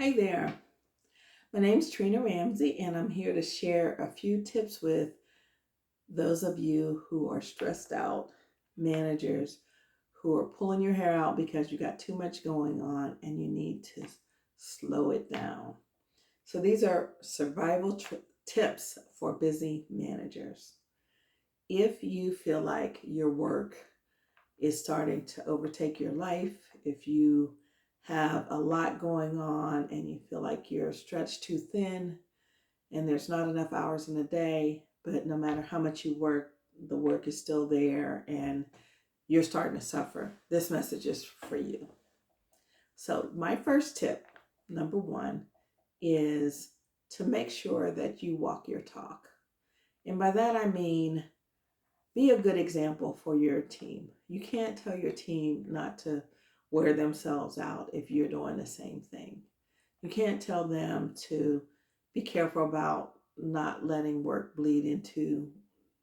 Hi there. My name's Trina Ramsey, and I'm here to share a few tips with those of you who are stressed out, managers who are pulling your hair out because you got too much going on and you need to slow it down. So, these are tips for busy managers. If you feel like your work is starting to overtake your life, if you have a lot going on and you feel like you're stretched too thin and there's not enough hours in a day, but no matter how much you work, the work is still there and you're starting to suffer, this message is for you. So, my first tip, number one, is to make sure that you walk your talk. And by that I mean, be a good example for your team. You can't tell your team not to wear themselves out if you're doing the same thing. You can't tell them to be careful about not letting work bleed into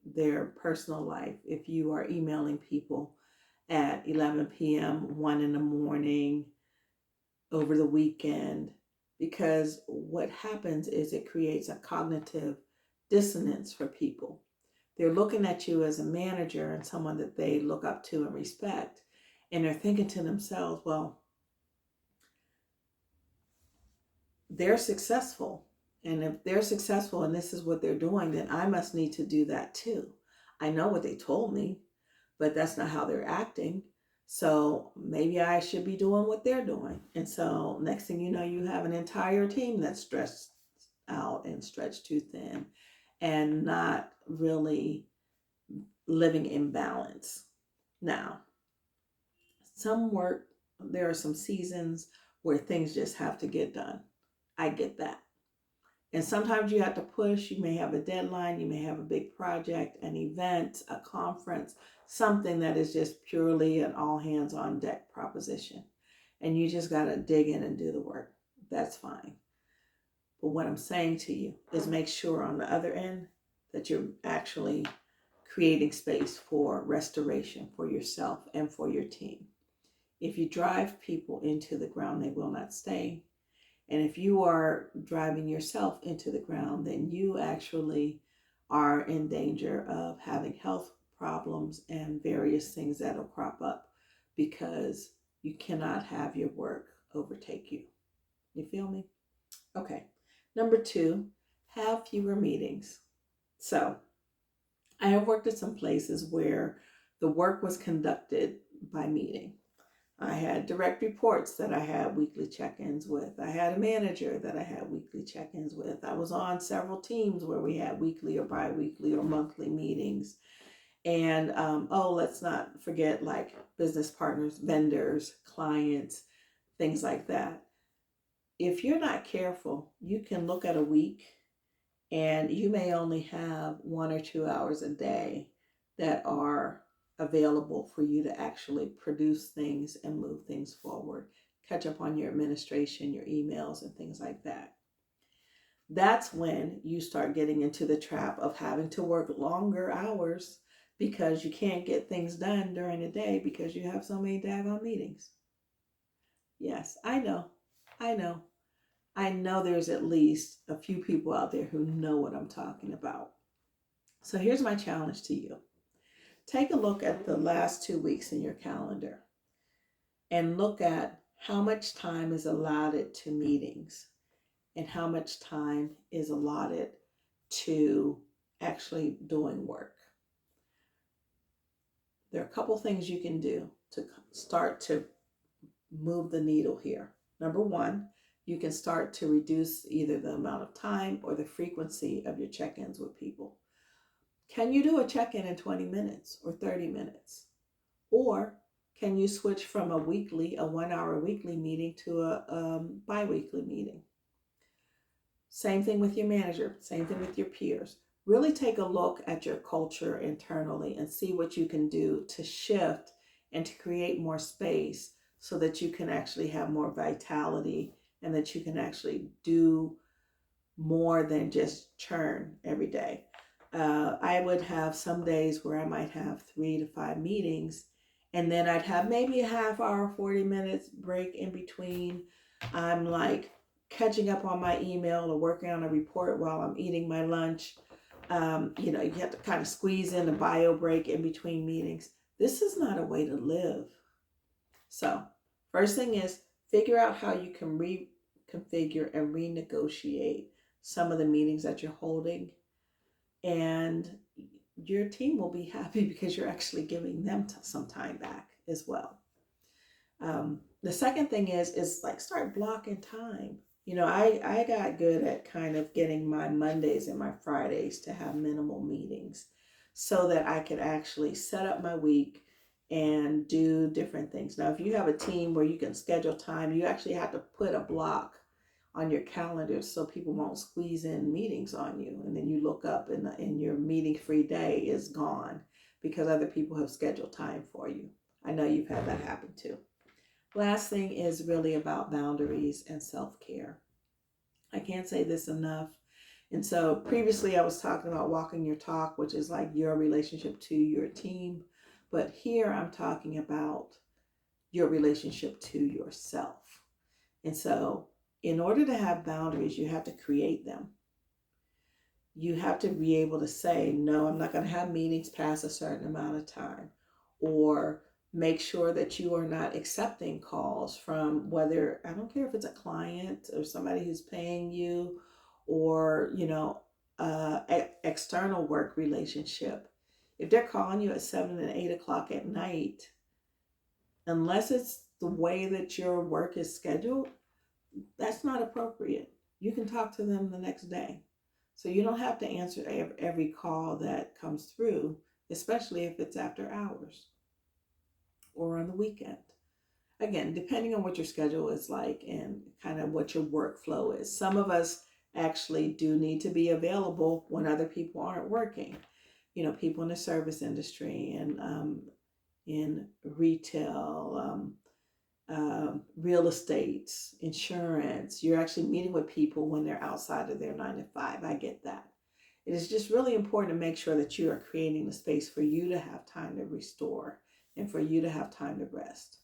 their personal life if you are emailing people at 11 p.m., 1 in the morning, over the weekend, because what happens is it creates a cognitive dissonance for people. They're looking at you as a manager and someone that they look up to and respect. And they're thinking to themselves, well, they're successful. And if they're successful and this is what they're doing, then I must need to do that too. I know what they told me, but that's not how they're acting. So maybe I should be doing what they're doing. And so next thing you know, you have an entire team that's stressed out and stretched too thin and not really living in balance. Now, some work, there are some seasons where things just have to get done. I get that. And sometimes you have to push. You may have a deadline, you may have a big project, an event, a conference, something that is just purely an all hands on deck proposition. And you just got to dig in and do the work. That's fine. But what I'm saying to you is make sure on the other end that you're actually creating space for restoration for yourself and for your team. If you drive people into the ground, they will not stay. And if you are driving yourself into the ground, then you actually are in danger of having health problems and various things that'll crop up because you cannot have your work overtake you. You feel me? Okay. Number two, have fewer meetings. So I have worked at some places where the work was conducted by meeting. I had direct reports that I had weekly check ins with. I had a manager that I had weekly check ins with. I was on several teams where we had weekly or bi weekly or monthly meetings. And let's not forget like business partners, vendors, clients, things like that. If you're not careful, you can look at a week and you may only have 1 or 2 hours a day that are available for you to actually produce things and move things forward, catch up on your administration, your emails, and things like that. That's when you start getting into the trap of having to work longer hours because you can't get things done during the day because you have so many daggone meetings. Yes, I know. I know. I know there's at least a few people out there who know what I'm talking about. So here's my challenge to you. Take a look at the last 2 weeks in your calendar and look at how much time is allotted to meetings and how much time is allotted to actually doing work. There are a couple things you can do to start to move the needle here. Number one, you can start to reduce either the amount of time or the frequency of your check ins with people. Can you do a check in 20 minutes or 30 minutes? Or can you switch from a 1 hour weekly meeting to a bi weekly meeting? Same thing with your manager, same thing with your peers. Really take a look at your culture internally and see what you can do to shift and to create more space so that you can actually have more vitality and that you can actually do more than just churn every day. I would have some days where I might have 3 to 5 meetings, and then I'd have maybe a half hour, 40 minutes break in between. I'm like catching up on my email or working on a report while I'm eating my lunch. You have to kind of squeeze in a bio break in between meetings. This is not a way to live. So, first thing is figure out how you can reconfigure and renegotiate some of the meetings that you're holding, and your team will be happy because you're actually giving them some time back as well. The second thing is like start blocking time. I got good at kind of getting my Mondays and my Fridays to have minimal meetings so that I could actually set up my week and do different things. Now, if you have a team where you can schedule time, you actually have to put a block on your calendar so people won't squeeze in meetings on you. And then you look up and your meeting free day is gone because other people have scheduled time for you. I know you've had that happen too. Last thing is really about boundaries and self-care. I can't say this enough. And so previously I was talking about walking your talk, which is like your relationship to your team. But here I'm talking about your relationship to yourself. And so in order to have boundaries, you have to create them. You have to be able to say, no, I'm not going to have meetings past a certain amount of time, or make sure that you are not accepting calls from whether, I don't care if it's a client or somebody who's paying you, or, external work relationship. If they're calling you at 7 and 8 o'clock at night, unless it's the way that your work is scheduled, that's not appropriate. You can talk to them the next day. So you don't have to answer every call that comes through, especially if it's after hours or on the weekend. Again, depending on what your schedule is like and kind of what your workflow is. Some of us actually do need to be available when other people aren't working. People in the service industry and in retail, real estate, insurance. You're actually meeting with people when they're outside of their 9 to 5. I get that. It is just really important to make sure that you are creating the space for you to have time to restore and for you to have time to rest.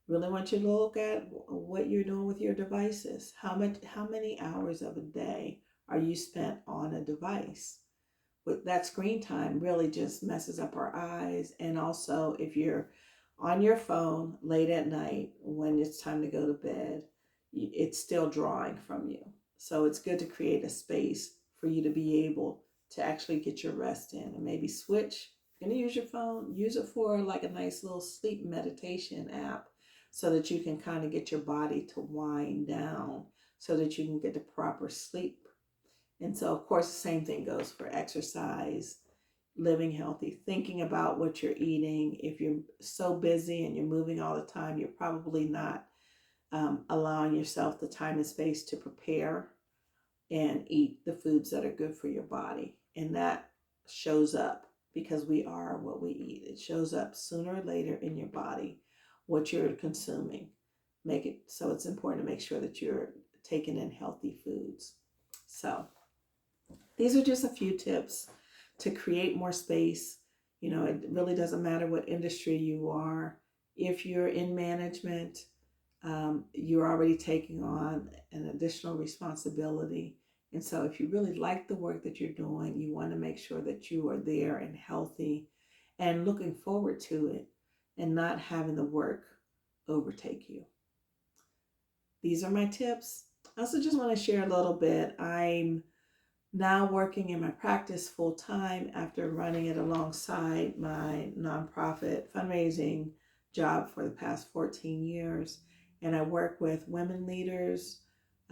Really want you to look at what you're doing with your devices. How many hours of a day are you spent on a device? With that screen time really just messes up our eyes. And also if you're on your phone late at night when it's time to go to bed, it's still drawing from you. So it's good to create a space for you to be able to actually get your rest in, and maybe switch. You're going to use your phone, use it for like a nice little sleep meditation app so that you can kind of get your body to wind down so that you can get the proper sleep. And so, of course, the same thing goes for exercise, living healthy, thinking about what you're eating. If you're so busy and you're moving all the time, you're probably not allowing yourself the time and space to prepare and eat the foods that are good for your body. And that shows up because we are what we eat. It shows up sooner or later in your body, what you're consuming. Make it so it's important to make sure that you're taking in healthy foods. So these are just a few tips to create more space. It really doesn't matter what industry you are. If you're in management, you're already taking on an additional responsibility. And so if you really like the work that you're doing, you want to make sure that you are there and healthy and looking forward to it and not having the work overtake you. These are my tips. I also just want to share a little bit. I'm now working in my practice full time after running it alongside my nonprofit fundraising job for the past 14 years. And I work with women leaders,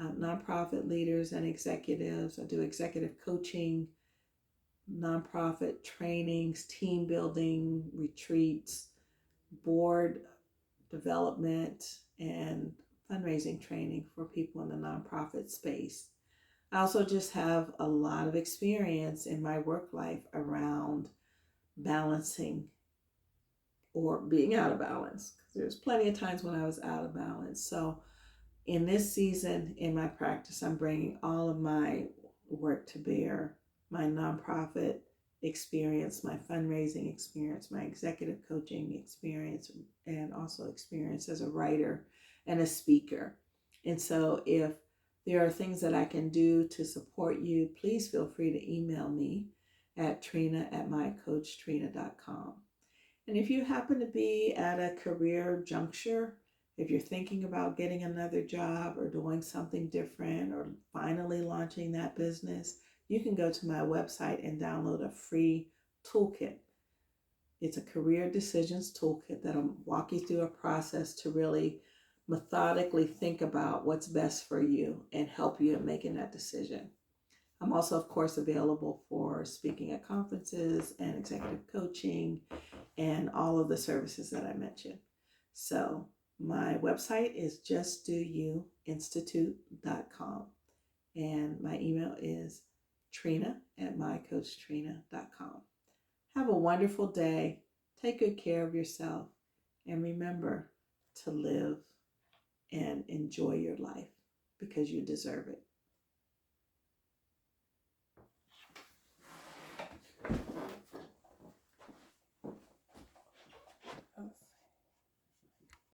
nonprofit leaders, and executives. I do executive coaching, nonprofit trainings, team building, retreats, board development, and fundraising training for people in the nonprofit space. I also just have a lot of experience in my work life around balancing or being out of balance. There's plenty of times when I was out of balance. So in this season in my practice, I'm bringing all of my work to bear, my nonprofit experience, my fundraising experience, my executive coaching experience, and also experience as a writer and a speaker. And so if there are things that I can do to support you, please feel free to email me at trina@mycoachtrina.com. And if you happen to be at a career juncture, if you're thinking about getting another job or doing something different or finally launching that business, you can go to my website and download a free toolkit. It's a career decisions toolkit that'll walk you through a process to really methodically think about what's best for you and help you in making that decision. I'm also, of course, available for speaking at conferences and executive coaching and all of the services that I mentioned. So my website is justdoyouinstitute.com and my email is trina@mycoachtrina.com. Have a wonderful day. Take good care of yourself and remember to live and enjoy your life because you deserve it.